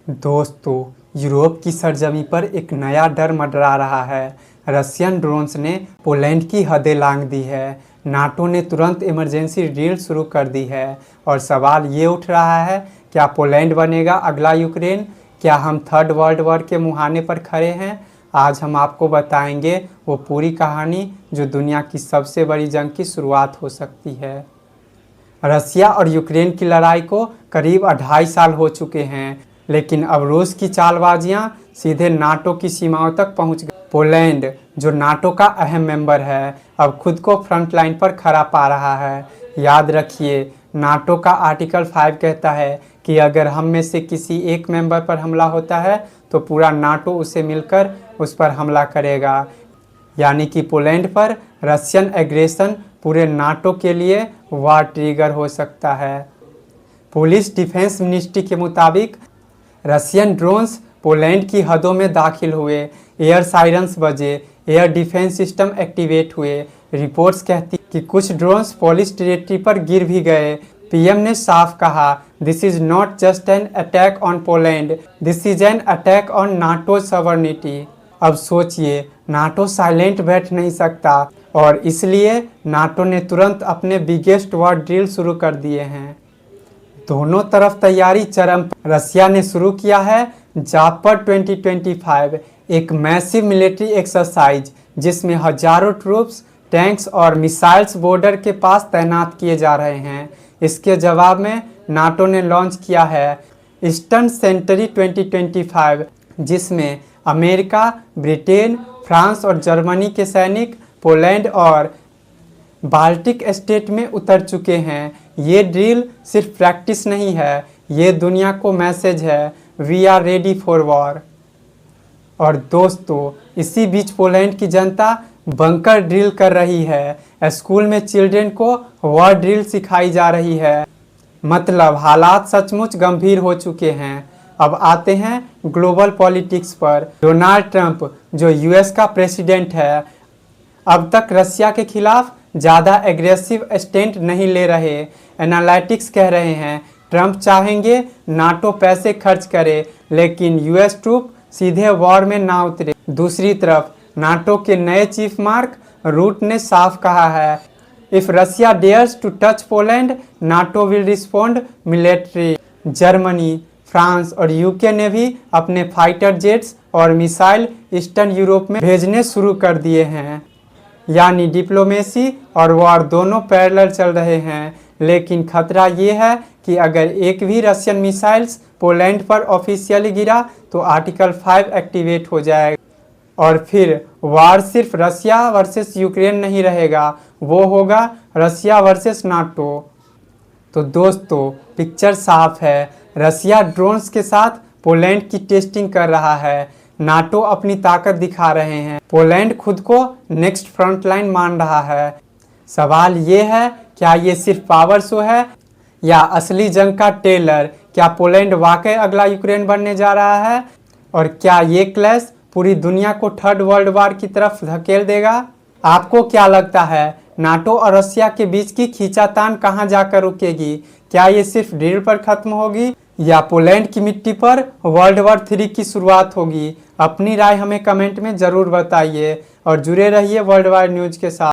दोस्तों, यूरोप की सरजमी पर एक नया डर मंडरा रहा है। रशियन ड्रोन्स ने पोलैंड की हदें लांघ दी है। नाटो ने तुरंत इमरजेंसी ड्रिल शुरू कर दी है और सवाल ये उठ रहा है, क्या पोलैंड बनेगा अगला यूक्रेन? क्या हम थर्ड वर्ल्ड वॉर के मुहाने पर खड़े हैं? आज हम आपको बताएंगे वो पूरी कहानी जो दुनिया की सबसे बड़ी जंग की शुरुआत हो सकती है। रसिया और यूक्रेन की लड़ाई को करीब 2.5 साल हो चुके हैं, लेकिन अब रूस की चालबाजियां सीधे नाटो की सीमाओं तक पहुंच गई। पोलैंड, जो नाटो का अहम मेंबर है, अब खुद को फ्रंट लाइन पर खड़ा पा रहा है। याद रखिए, नाटो का आर्टिकल 5 कहता है कि अगर हम में से किसी एक मेंबर पर हमला होता है तो पूरा नाटो उसे मिलकर उस पर हमला करेगा। यानी कि पोलैंड पर रशियन एग्रेशन पूरे नाटो के लिए वार ट्रिगर हो सकता है। पुलिस डिफेंस मिनिस्ट्री के मुताबिक रशियन ड्रोन्स पोलैंड की हदों में दाखिल हुए, एयर साइरन्स बजे, एयर डिफेंस सिस्टम एक्टिवेट हुए। रिपोर्ट्स कहती कि कुछ ड्रोन्स पोलिश टेरिटरी पर गिर भी गए। पीएम ने साफ कहा, this is not just an attack on Poland, this is an attack on NATO sovereignty. अब सोचिए, नाटो साइलेंट बैठ नहीं सकता और इसलिए नाटो ने तुरंत अपने बिगेस्ट वॉर ड्रिल शुरू कर दिए हैं। दोनों तरफ तैयारी चरम पर। रसिया ने शुरू किया है जापर 2025, एक मैसिव मिलिट्री एक्सरसाइज जिसमें हजारों ट्रूप्स, टैंक्स और मिसाइल्स बॉर्डर के पास तैनात किए जा रहे हैं। इसके जवाब में नाटो ने लॉन्च किया है ईस्टर्न सेंचुरी 2025, जिसमें अमेरिका, ब्रिटेन, फ्रांस और जर्मनी के सैनिक पोलैंड और बाल्टिक स्टेट में उतर चुके हैं। ये ड्रिल सिर्फ प्रैक्टिस नहीं है, ये दुनिया को मैसेज है, we are ready for war. और दोस्तों, इसी बीच पोलैंड की जनता बंकर ड्रिल कर रही है। स्कूल में चिल्ड्रेन को वॉर ड्रिल सिखाई जा रही है। मतलब हालात सचमुच गंभीर हो चुके हैं। अब आते हैं ग्लोबल पॉलिटिक्स पर। डोनाल्ड ट्रंप, जो यूएस का प्रेसिडेंट है, अब तक रसिया के खिलाफ ज़्यादा एग्रेसिव स्टैंड नहीं ले रहे। एनालिटिक्स कह रहे हैं ट्रंप चाहेंगे नाटो पैसे खर्च करे, लेकिन यूएस ट्रूप सीधे वॉर में ना उतरे। दूसरी तरफ नाटो के नए चीफ मार्क रूट ने साफ कहा है, if Russia dares to touch Poland, NATO will respond military. Germany, France और यूके ने भी अपने फाइटर जेट्स और मिसाइल ईस्टर्न यूरोप में भेजने शुरू कर दिए हैं। यानी डिप्लोमेसी और वॉर दोनों पैरेलल चल रहे हैं। लेकिन खतरा ये है कि अगर एक भी रशियन मिसाइल्स पोलैंड पर ऑफिशियली गिरा तो आर्टिकल 5 एक्टिवेट हो जाएगा और फिर वॉर सिर्फ रसिया वर्सेस यूक्रेन नहीं रहेगा, वो होगा रसिया वर्सेस नाटो। तो दोस्तों, पिक्चर साफ है। रसिया ड्रोन्स के साथ पोलैंड की टेस्टिंग कर रहा है। नाटो अपनी ताकत दिखा रहे हैं। पोलैंड खुद को नेक्स्ट फ्रंट लाइन मान रहा है। सवाल ये है, क्या ये सिर्फ पावर शो है या असली जंग का ट्रेलर? क्या पोलैंड वाकई अगला यूक्रेन बनने जा रहा है? और क्या ये क्लैश पूरी दुनिया को थर्ड वर्ल्ड वॉर की तरफ धकेल देगा? आपको क्या लगता है, नाटो और रसिया के बीच की खींचातान कहां जाकर रुकेगी? क्या ये सिर्फ ड्रिल पर खत्म होगी या पोलैंड की मिट्टी पर वर्ल्ड वॉर 3 की शुरुआत होगी? अपनी राय हमें कमेंट में ज़रूर बताइए और जुड़े रहिए वर्ल्ड वार न्यूज़ के साथ।